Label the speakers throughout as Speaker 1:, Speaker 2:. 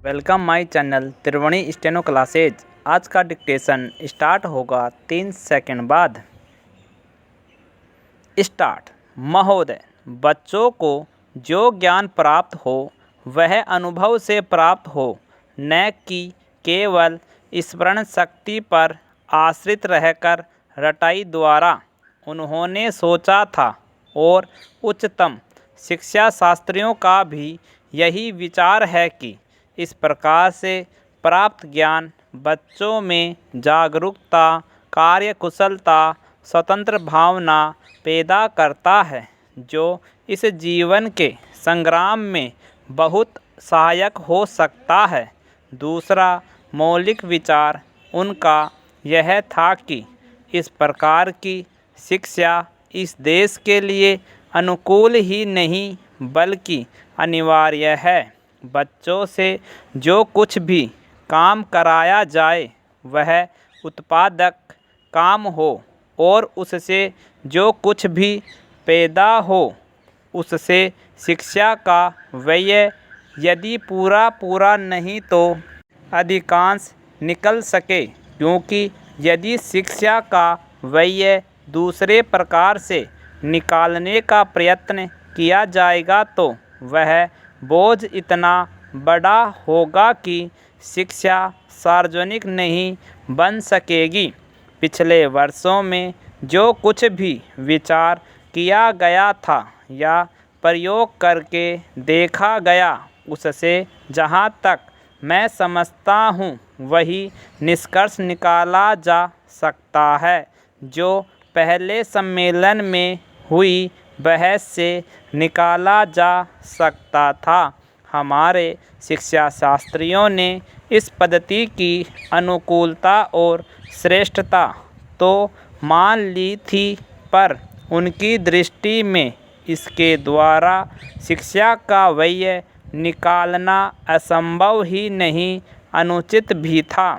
Speaker 1: Welcome my channel Triveni steno classes. आज का dictation start होगा 3 सेकंड बाद। स्टार्ट। महोदय, बच्चों को जो ज्ञान प्राप्त हो वह अनुभव से प्राप्त हो, न कि केवल स्मरण शक्ति पर आश्रित रहकर रटाई द्वारा। उन्होंने सोचा था और उच्चतम शिक्षा शास्त्रियों का भी यही विचार है कि इस प्रकार से प्राप्त ज्ञान बच्चों में जागरूकता, कार्यकुशलता, स्वतंत्र भावना पैदा करता है, जो इस जीवन के संग्राम में बहुत सहायक हो सकता है। दूसरा मौलिक विचार उनका यह था कि इस प्रकार की शिक्षा इस देश के लिए अनुकूल ही नहीं बल्कि अनिवार्य है। बच्चों से जो कुछ भी काम कराया जाए वह उत्पादक काम हो और उससे जो कुछ भी पैदा हो उससे शिक्षा का व्यय यदि पूरा नहीं तो अधिकांश निकल सके, क्योंकि यदि शिक्षा का व्यय दूसरे प्रकार से निकालने का प्रयत्न किया जाएगा तो वह बोझ इतना बड़ा होगा कि शिक्षा सार्वजनिक नहीं बन सकेगी। पिछले वर्षों में जो कुछ भी विचार किया गया था या प्रयोग करके देखा गया, उससे जहाँ तक मैं समझता हूँ वही निष्कर्ष निकाला जा सकता है जो पहले सम्मेलन में हुई बहस से निकाला जा सकता था। हमारे शिक्षा शास्त्रियों ने इस पद्धति की अनुकूलता और श्रेष्ठता तो मान ली थी, पर उनकी दृष्टि में इसके द्वारा शिक्षा का व्यय निकालना असंभव ही नहीं, अनुचित भी था।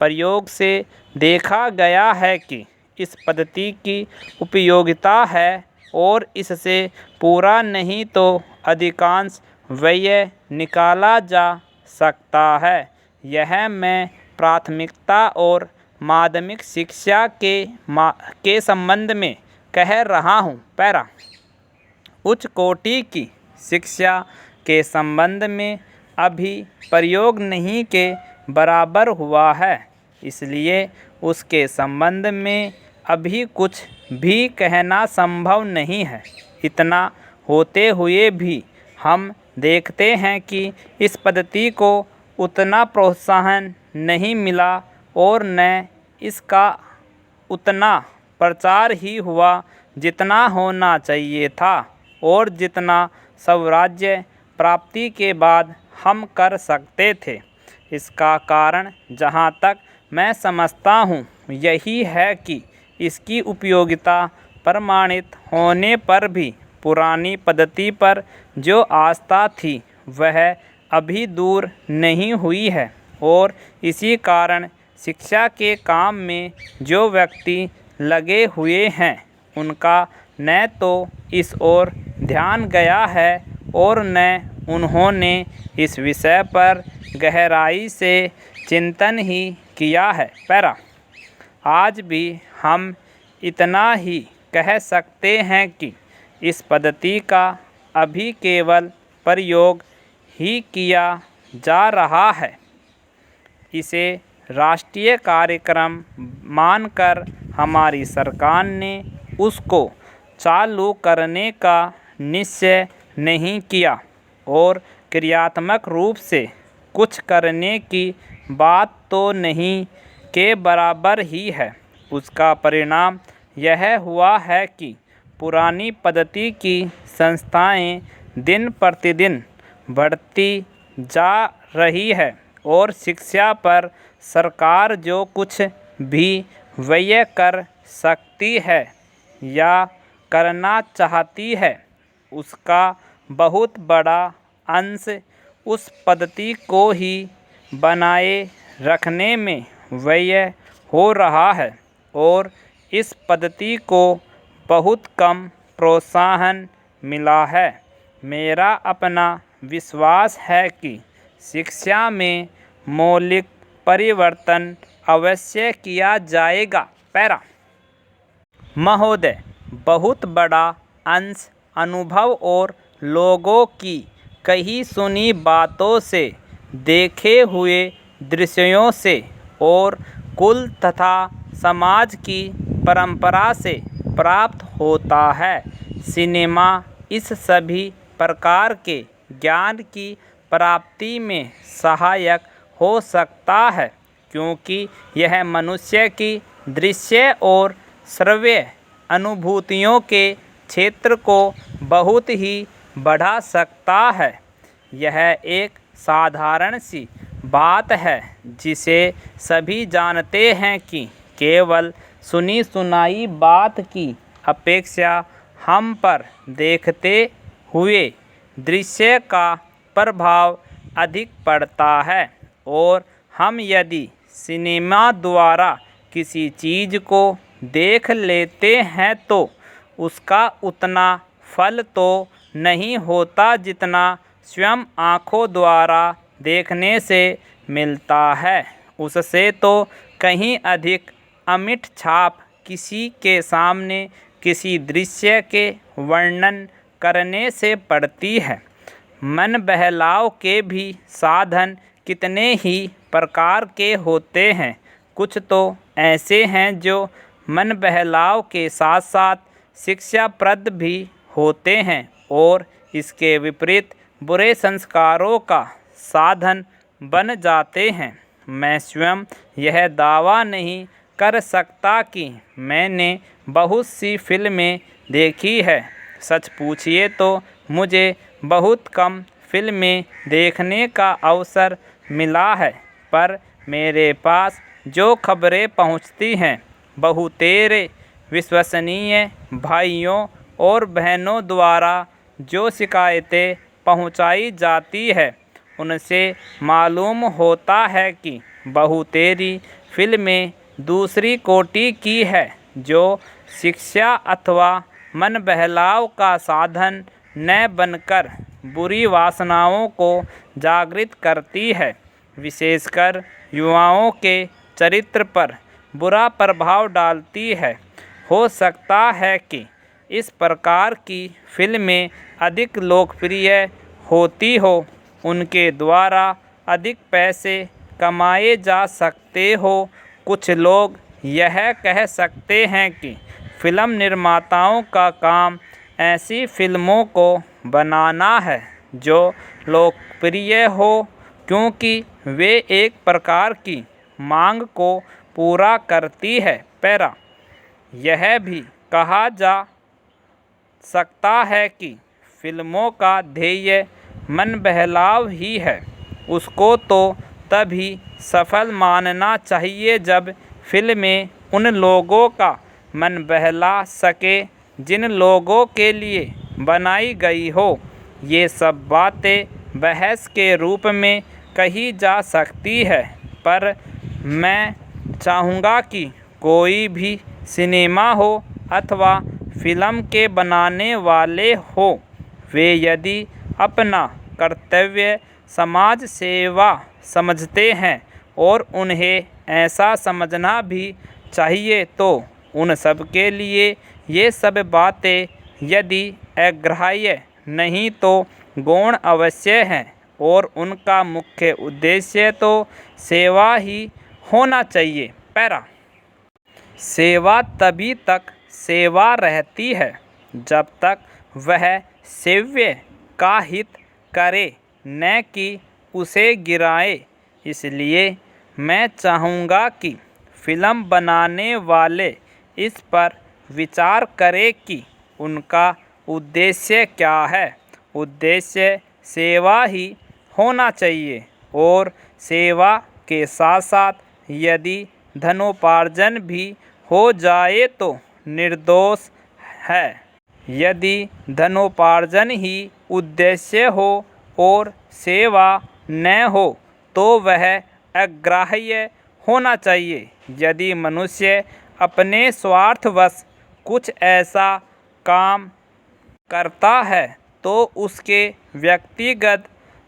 Speaker 1: प्रयोग से देखा गया है कि इस पद्धति की उपयोगिता है और इससे पूरा नहीं तो अधिकांश व्यय निकाला जा सकता है। यह मैं प्राथमिकता और माध्यमिक शिक्षा के संबंध में कह रहा हूँ। पैरा। उच्च कोटि की शिक्षा के संबंध में अभी प्रयोग नहीं के बराबर हुआ है, इसलिए उसके संबंध में अभी कुछ भी कहना संभव नहीं है। इतना होते हुए भी हम देखते हैं कि इस पद्धति को उतना प्रोत्साहन नहीं मिला और न इसका उतना प्रचार ही हुआ जितना होना चाहिए था और जितना स्वराज्य प्राप्ति के बाद हम कर सकते थे। इसका कारण जहाँ तक मैं समझता हूँ यही है कि इसकी उपयोगिता प्रमाणित होने पर भी पुरानी पद्धति पर जो आस्था थी वह अभी दूर नहीं हुई है और इसी कारण शिक्षा के काम में जो व्यक्ति लगे हुए हैं उनका न तो इस ओर ध्यान गया है और न उन्होंने इस विषय पर गहराई से चिंतन ही किया है। पैरा। आज भी हम इतना ही कह सकते हैं कि इस पद्धति का अभी केवल प्रयोग ही किया जा रहा है। इसे राष्ट्रीय कार्यक्रम मानकर हमारी सरकार ने उसको चालू करने का निश्चय नहीं किया और क्रियात्मक रूप से कुछ करने की बात तो नहीं के बराबर ही है। उसका परिणाम यह हुआ है कि पुरानी पद्धति की संस्थाएं दिन प्रतिदिन बढ़ती जा रही है और शिक्षा पर सरकार जो कुछ भी व्यय कर सकती है या करना चाहती है उसका बहुत बड़ा अंश उस पद्धति को ही बनाए रखने में व्यय हो रहा है और इस पद्धति को बहुत कम प्रोत्साहन मिला है। मेरा अपना विश्वास है कि शिक्षा में मौलिक परिवर्तन अवश्य किया जाएगा। पैरा। महोदय, बहुत बड़ा अंश अनुभव और लोगों की कही सुनी बातों से, देखे हुए दृश्यों से और कुल तथा समाज की परंपरा से प्राप्त होता है। सिनेमा इस सभी प्रकार के ज्ञान की प्राप्ति में सहायक हो सकता है, क्योंकि यह मनुष्य की दृश्य और श्रव्य अनुभूतियों के क्षेत्र को बहुत ही बढ़ा सकता है। यह एक साधारण सी बात है जिसे सभी जानते हैं कि केवल सुनी सुनाई बात की अपेक्षा हम पर देखते हुए दृश्य का प्रभाव अधिक पड़ता है, और हम यदि सिनेमा द्वारा किसी चीज़ को देख लेते हैं तो उसका उतना फल तो नहीं होता जितना स्वयं आँखों द्वारा देखने से मिलता है। उससे तो कहीं अधिक अमिट छाप किसी के सामने किसी दृश्य के वर्णन करने से पड़ती है। मन बहलाव के भी साधन कितने ही प्रकार के होते हैं। कुछ तो ऐसे हैं जो मन बहलाव के साथ साथ शिक्षाप्रद भी होते हैं, और इसके विपरीत बुरे संस्कारों का साधन बन जाते हैं। मैं स्वयं यह दावा नहीं कर सकता कि मैंने बहुत सी फिल्में देखी है। सच पूछिए तो मुझे बहुत कम फिल्में देखने का अवसर मिला है, पर मेरे पास जो खबरें पहुंचती हैं बहुतेरे विश्वसनीय भाइयों और बहनों द्वारा जो शिकायतें पहुंचाई जाती है, उनसे मालूम होता है कि बहुतेरी फिल्में दूसरी कोटि की है, जो शिक्षा अथवा मन बहलाव का साधन न बनकर बुरी वासनाओं को जागृत करती है, विशेषकर युवाओं के चरित्र पर बुरा प्रभाव डालती है। हो सकता है कि इस प्रकार की फिल्में अधिक लोकप्रिय होती हो, उनके द्वारा अधिक पैसे कमाए जा सकते हो। कुछ लोग यह कह सकते हैं कि फिल्म निर्माताओं का काम ऐसी फिल्मों को बनाना है जो लोकप्रिय हो, क्योंकि वे एक प्रकार की मांग को पूरा करती है। पैरा। यह भी कहा जा सकता है कि फिल्मों का ध्येय मन बहलाव ही है। उसको तो तभी सफल मानना चाहिए जब फिल्में उन लोगों का मन बहला सके जिन लोगों के लिए बनाई गई हो। ये सब बातें बहस के रूप में कही जा सकती है, पर मैं चाहूँगा कि कोई भी सिनेमा हो अथवा फिल्म के बनाने वाले हो, वे यदि अपना कर्तव्य समाज सेवा समझते हैं, और उन्हें ऐसा समझना भी चाहिए, तो उन सब के लिए ये सब बातें यदि अग्राह्य नहीं तो गौण अवश्य हैं, और उनका मुख्य उद्देश्य तो सेवा ही होना चाहिए। पैरा। सेवा तभी तक सेवा रहती है जब तक वह सेव्य का हित करे, न कि उसे गिराए। इसलिए मैं चाहूँगा कि फिल्म बनाने वाले इस पर विचार करें कि उनका उद्देश्य क्या है। उद्देश्य सेवा ही होना चाहिए, और सेवा के साथ साथ यदि धनोपार्जन भी हो जाए तो निर्दोष है। यदि धनोपार्जन ही उद्देश्य हो और सेवा न हो तो वह अग्राह्य होना चाहिए। यदि मनुष्य अपने स्वार्थवश कुछ ऐसा काम करता है तो उसके व्यक्तिगत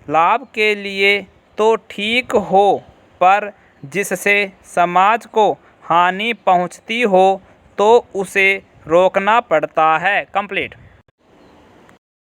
Speaker 1: लाभ के लिए तो ठीक हो, पर जिससे समाज को हानि पहुंचती हो तो उसे रोकना पड़ता है। कंप्लीट।